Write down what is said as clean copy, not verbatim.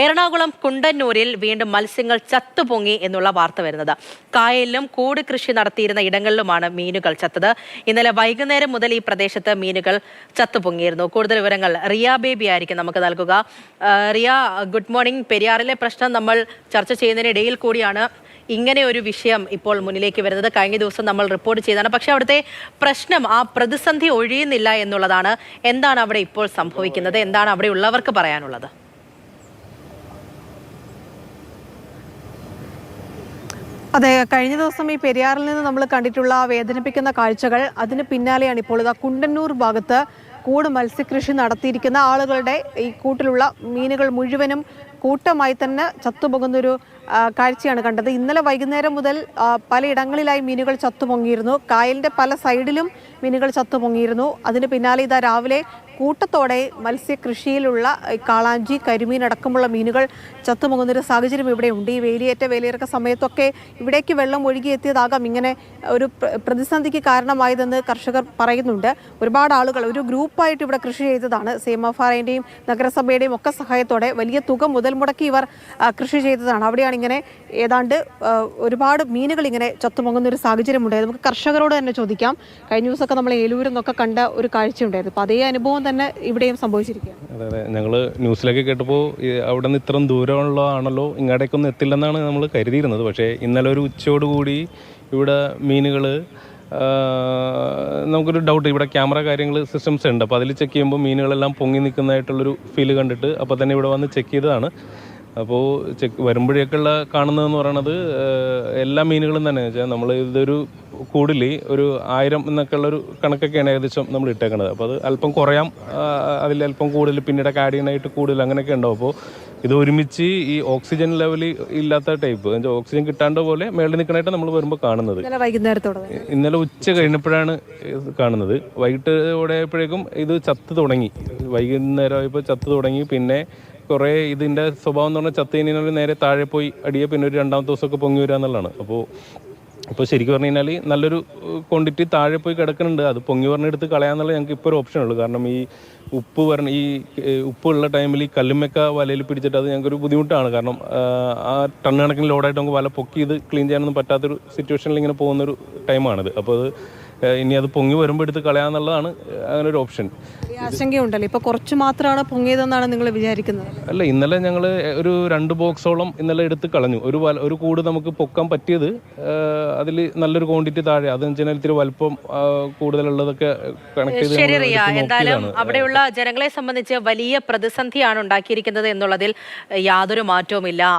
എറണാകുളം കുണ്ടന്നൂരിൽ വീണ്ടും മത്സ്യങ്ങൾ ചത്തുപൊങ്ങി എന്നുള്ള വാർത്ത വരുന്നത്. കായലിലും കൂട് കൃഷി നടത്തിയിരുന്ന ഇടങ്ങളിലുമാണ് മീനുകൾ ചത്തത്. ഇന്നലെ വൈകുന്നേരം മുതൽ ഈ പ്രദേശത്ത് മീനുകൾ ചത്തുപൊങ്ങിയിരുന്നു. കൂടുതൽ വിവരങ്ങൾ റിയ ബേബി ആയിരിക്കും നമുക്ക് നൽകുക. Riya, good morning. പെരിയാറിലെ പ്രശ്നം നമ്മൾ ചർച്ച ചെയ്യുന്നതിനിടയിൽ കൂടിയാണ് ഇങ്ങനെ ഒരു വിഷയം ഇപ്പോൾ മുന്നിലേക്ക് വരുന്നത്. കഴിഞ്ഞ ദിവസം നമ്മൾ റിപ്പോർട്ട് ചെയ്തതാണ്. പക്ഷെ അവിടുത്തെ പ്രശ്നം, ആ പ്രതിസന്ധി ഒഴിയുന്നില്ല എന്നുള്ളതാണ്. എന്താണ് അവിടെ ഇപ്പോൾ സംഭവിക്കുന്നത്? എന്താണ് അവിടെ ഉള്ളവർക്ക് പറയാനുള്ളത്? അതെ, കഴിഞ്ഞ ദിവസം ഈ പെരിയാറിൽ നിന്ന് നമ്മൾ കണ്ടിട്ടുള്ള വേദനിപ്പിക്കുന്ന കാഴ്ചകൾ, അതിന് പിന്നാലെയാണ് ഇപ്പോൾ ഇതാ കുണ്ടന്നൂർ ഭാഗത്ത് കൂട് മത്സ്യകൃഷി നടത്തിയിരിക്കുന്ന ആളുകളുടെ ഈ കൂട്ടിലുള്ള മീനുകൾ മുഴുവനും കൂട്ടമായി തന്നെ ചത്തുപൊങ്ങുന്നൊരു കാഴ്ചയാണ് കണ്ടത്. ഇന്നലെ വൈകുന്നേരം മുതൽ പലയിടങ്ങളിലായി മീനുകൾ ചത്തുപൊങ്ങിയിരുന്നു. കായലിൻ്റെ പല സൈഡിലും മീനുകൾ ചത്തുപൊങ്ങിയിരുന്നു. അതിന് പിന്നാലെ ഇതാ രാവിലെ കൂട്ടത്തോടെ മത്സ്യകൃഷിയിലുള്ള കാളാഞ്ചി, കരിമീൻ അടക്കമുള്ള മീനുകൾ ചത്തുപൊങ്ങുന്നൊരു സാഹചര്യം ഇവിടെ ഉണ്ട്. ഈ വേലിയിറക്ക സമയത്തൊക്കെ ഇവിടേക്ക് വെള്ളം ഒഴുകിയെത്തിയതാകാം ഇങ്ങനെ ഒരു പ്രതിസന്ധിക്ക് കാരണമായതെന്ന് കർഷകർ പറയുന്നുണ്ട്. ഒരുപാട് ആളുകൾ ഒരു ഗ്രൂപ്പായിട്ട് ഇവിടെ കൃഷി ചെയ്തതാണ്. CMFRന്റെയും നഗരസഭയുടെയും ഒക്കെ സഹായത്തോടെ വലിയ തുക മുതൽ മുടക്കി ഇവർ കൃഷി ചെയ്തതാണ്. അവിടെയാണ് ഇങ്ങനെ ഏതാണ്ട് ഒരുപാട് മീനുകൾ ഇങ്ങനെ ചത്തുപൊങ്ങുന്ന ഒരു സാഹചര്യം ഉണ്ടായത്. നമുക്ക് കർഷകരോട് തന്നെ ചോദിക്കാം. കഴിഞ്ഞ ദിവസമൊക്കെ നമ്മൾ ഏലൂരിൽ നിന്നൊക്കെ കണ്ട ഒരു കാഴ്ചയുണ്ടായിരുന്നു. അപ്പോൾ അതേ അനുഭവം തന്നെ ഇവിടെയും സംഭവിച്ചിരിക്കുകയാണ്. അതെ, ഞങ്ങൾ ന്യൂസിലൊക്കെ കേട്ടപ്പോൾ അവിടെ നിന്ന് ഇത്രയും ദൂരമുള്ളതാണല്ലോ, ഇങ്ങോട്ടേക്കൊന്നും എത്തില്ലെന്നാണ് നമ്മൾ കരുതിയിരുന്നത്. പക്ഷേ ഇന്നലെ ഒരു ഉച്ചയോടുകൂടി ഇവിടെ മീനുകൾ, നമുക്കൊരു ഡൗട്ട്, ഇവിടെ ക്യാമറ കാര്യങ്ങൾ സിസ്റ്റംസ് ഉണ്ട്. അപ്പോൾ അതിൽ ചെക്ക് ചെയ്യുമ്പോൾ മീനുകളെല്ലാം പൊങ്ങി നിൽക്കുന്നതായിട്ടുള്ളൊരു ഫീൽ കണ്ടിട്ട് അപ്പോൾ തന്നെ ഇവിടെ വന്ന് ചെക്ക് ചെയ്തതാണ്. അപ്പോൾ വരുമ്പോഴേക്കുള്ള കാണുന്നതെന്ന് പറയണത് എല്ലാ മീനുകളും തന്നെ വെച്ചാൽ നമ്മൾ ഇതൊരു കൂടിൽ ഒരു 1000 എന്നൊക്കെ ഉള്ളൊരു കണക്കൊക്കെയാണ് ഏകദേശം നമ്മൾ ഇട്ടേക്കണത്. അപ്പോൾ അത് അല്പം കുറയാം, അതിലല്പം കൂടുതൽ പിന്നീടൊക്കെ ആഡ് ചെയ്യാനായിട്ട് കൂടുതൽ അങ്ങനെയൊക്കെ ഉണ്ടാവും. അപ്പോൾ ഇത് ഒരുമിച്ച് ഈ ഓക്സിജൻ ലെവൽ ഇല്ലാത്ത ടൈപ്പ്, ഓക്സിജൻ കിട്ടാണ്ട് പോലെ മേളിൽ നിൽക്കണായിട്ട് നമ്മൾ വരുമ്പോൾ കാണുന്നത്. ഇന്നലെ ഉച്ച കഴിഞ്ഞപ്പോഴാണ് കാണുന്നത്. വൈകിട്ട് ഓടെയപ്പോഴേക്കും ഇത് ചത്ത് തുടങ്ങി. വൈകുന്നേരം ആയപ്പോൾ ചത്ത് തുടങ്ങി. പിന്നെ കുറേ ഇതിൻ്റെ സ്വഭാവം എന്ന് പറഞ്ഞാൽ ചത്ത് കഴിഞ്ഞാൽ നേരെ താഴെ പോയി അടിയെ, പിന്നെ ഒരു രണ്ടാമത്തെ ദിവസമൊക്കെ പൊങ്ങി വരിക എന്നുള്ളതാണ്. അപ്പോൾ ശരിക്കും പറഞ്ഞു കഴിഞ്ഞാൽ നല്ലൊരു ക്വാണ്ടിറ്റി താഴെ പോയി കിടക്കുന്നുണ്ട്. അത് പൊങ്ങി പറഞ്ഞെടുത്ത് കളയാന്നുള്ള ഞങ്ങൾക്ക് ഇപ്പോൾ ഒരു ഓപ്ഷൻ ഉള്ളൂ. കാരണം ഈ ഉപ്പുള്ള ടൈമിൽ ഈ കല്ലുമ്മക്ക വലയിൽ പിടിച്ചിട്ട് അത് ഞങ്ങൾക്കൊരു ബുദ്ധിമുട്ടാണ്. കാരണം ആ ടൺ കണക്കിന് ലോഡായിട്ട് നമുക്ക് വല പൊക്കി ഇത് ക്ലീൻ ചെയ്യാനൊന്നും പറ്റാത്തൊരു സിറ്റുവേഷനിൽ ഇങ്ങനെ പോകുന്നൊരു ടൈമാണിത്. അപ്പോൾ അത് ഇനി അത് പൊങ്ങി വരുമ്പോൾ എടുത്ത് കളയാന്നുള്ളതാണ് അങ്ങനെ ഒരു ഓപ്ഷൻ. ആശങ്കയുണ്ടല്ലോ, ഇപ്പോൾ കുറച്ച് മാത്രമാണ് പൊങ്ങിയതെന്നാണ് നിങ്ങൾ വിചാരിക്കുന്നത്? അല്ല, ഇന്നലെ ഞങ്ങൾ ഒരു 2 ബോക്സോളം ഇന്നലെ എടുത്ത് കളഞ്ഞു. ഒരു കൂട് നമുക്ക് പൊക്കാൻ പറ്റിയത് അതിൽ നല്ലൊരു ക്വാണ്ടിറ്റി താഴെ, അതെന്ന് വെച്ചാൽ ഇത്തിരി വലുപ്പം കൂടുതലുള്ളതൊക്കെ കണക്ട് ചെയ്ത്. എന്തായാലും അവിടെയുള്ള ജനങ്ങളെ സംബന്ധിച്ച് വലിയ പ്രതിസന്ധിയാണ് ഉണ്ടാക്കിയിരിക്കുന്നത് എന്നുള്ളതിൽ യാതൊരു മാറ്റവുമില്ല.